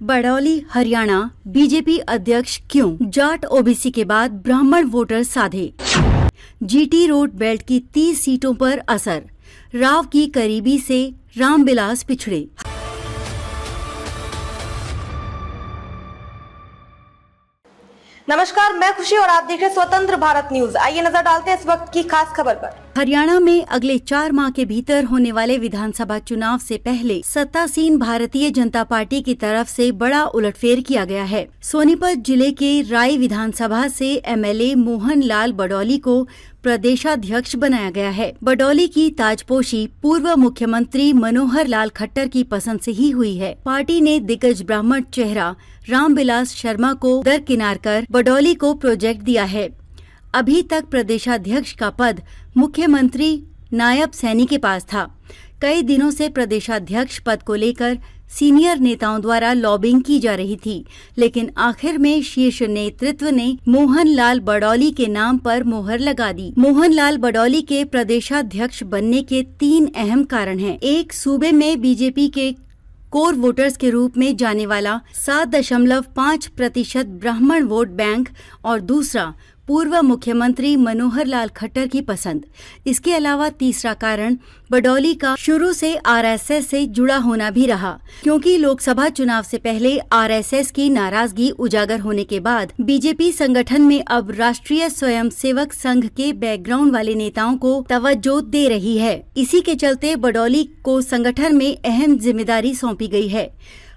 Barauli Haryana BJP अध्यक्ष क्यों Jat OBC के बाद ब्राह्मण वोटर साधे। जीटी रोड बेल्ट की 30 सीटों पर असर, राव की करीबी से रामविलास पिछड़े। नमस्कार, मैं खुशी और आप देख रहे हैं स्वतंत्र भारत न्यूज। आइए नजर डालते हैं इस वक्त की खास खबर पर। हरियाणा में अगले 4 माह के भीतर होने वाले विधानसभा चुनाव से पहले सत्तासीन भारतीय जनता पार्टी की तरफ से बड़ा उलटफेर किया गया है। सोनीपत जिले के राय विधानसभा से एमएलए मोहन लाल बड़ौली को प्रदेशाध्यक्ष बनाया गया है। बड़ौली की ताजपोशी पूर्व मुख्यमंत्री मनोहर लाल खट्टर की पसंद से ही हुई है। पार्टी ने दिग्गज ब्राह्मण चेहरा रामविलास शर्मा को दरकिनार कर बड़ौली को प्रोजेक्ट दिया है। अभी तक प्रदेशाध्यक्ष का पद मुख्यमंत्री नायब सैनी के पास था। कई दिनों से प्रदेशाध्यक्ष पद को लेकर सीनियर नेताओं द्वारा लॉबिंग की जा रही थी, लेकिन आखिर में शीर्ष नेतृत्व ने मोहन लाल बड़ौली के नाम पर मोहर लगा दी। मोहन लाल बड़ौली के प्रदेशाध्यक्ष बनने के 3 अहम कारण हैं। एक, सूबे में बीजेपी के कोर वोटर्स के रूप में जाने वाला 7.5% ब्राह्मण वोट बैंक, और दूसरा पूर्व मुख्यमंत्री मनोहर लाल खट्टर की पसंद। इसके अलावा तीसरा कारण बड़ौली का शुरू से आरएसएस से जुड़ा होना भी रहा, क्योंकि लोकसभा चुनाव से पहले आरएसएस की नाराजगी उजागर होने के बाद बीजेपी संगठन में अब राष्ट्रीय स्वयंसेवक संघ के बैकग्राउंड वाले नेताओं को तवज्जो दे रही है। इसी के चलते बड़ौली को संगठन में अहम जिम्मेदारी सौंपी गई है।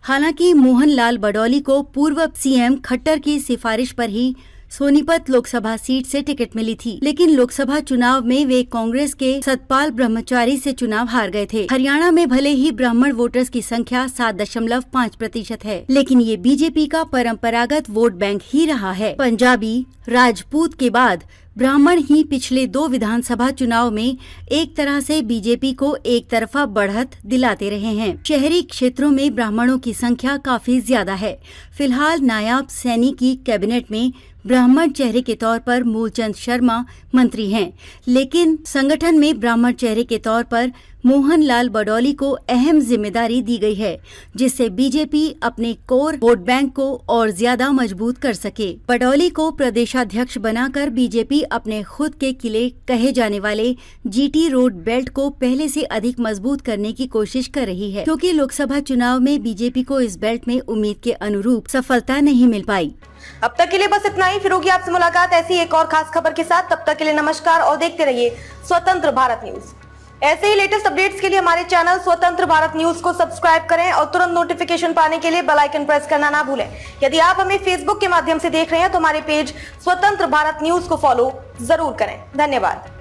हालांकि मोहन लाल बड़ौली को पूर्व सीएम खट्टर की सिफारिश पर ही सोनीपत लोकसभा सीट से टिकट मिली थी, लेकिन लोकसभा चुनाव में वे कांग्रेस के सतपाल ब्रह्मचारी से चुनाव हार गए थे। हरियाणा में भले ही ब्राह्मण वोटर्स की संख्या 7.5% है, लेकिन ये बीजेपी का परंपरागत वोट बैंक ही रहा है। पंजाबी राजपूत के बाद ब्राह्मण ही पिछले 2 विधानसभा चुनाव में एक तरह से बीजेपी को एक तरफा बढ़त दिलाते रहे हैं। शहरी क्षेत्रों में ब्राह्मणों की संख्या काफी ज्यादा है। फिलहाल नायब सैनी की कैबिनेट में ब्राह्मण चेहरे के तौर पर मूलचंद शर्मा मंत्री हैं, लेकिन संगठन में ब्राह्मण चेहरे के तौर पर मोहन लाल बड़ौली को अहम जिम्मेदारी दी गई है, जिससे बीजेपी अपने कोर वोट बैंक को और ज्यादा मजबूत कर सके। बड़ौली को प्रदेशाध्यक्ष बनाकर बीजेपी अपने खुद के किले कहे जाने वाले जीटी रोड बेल्ट को पहले से अधिक मजबूत करने की कोशिश कर रही है, क्योंकि लोकसभा चुनाव में बीजेपी को इस बेल्ट में उम्मीद के अनुरूप सफलता नहीं मिल पाई। अब तक के लिए बस इतना ही। फिर होगी आपसे मुलाकात ऐसी एक और खास खबर के साथ। तब तक के लिए नमस्कार और देखते रहिए स्वतंत्र भारत न्यूज। ऐसे ही लेटेस्ट अपडेट्स के लिए हमारे चैनल स्वतंत्र भारत न्यूज को सब्सक्राइब करें और तुरंत नोटिफिकेशन पाने के लिए बेल आइकन प्रेस करना ना भूलें। यदि आप हमें फेसबुक के माध्यम से देख रहे हैं तो हमारे पेज स्वतंत्र भारत न्यूज को फॉलो जरूर करें। धन्यवाद।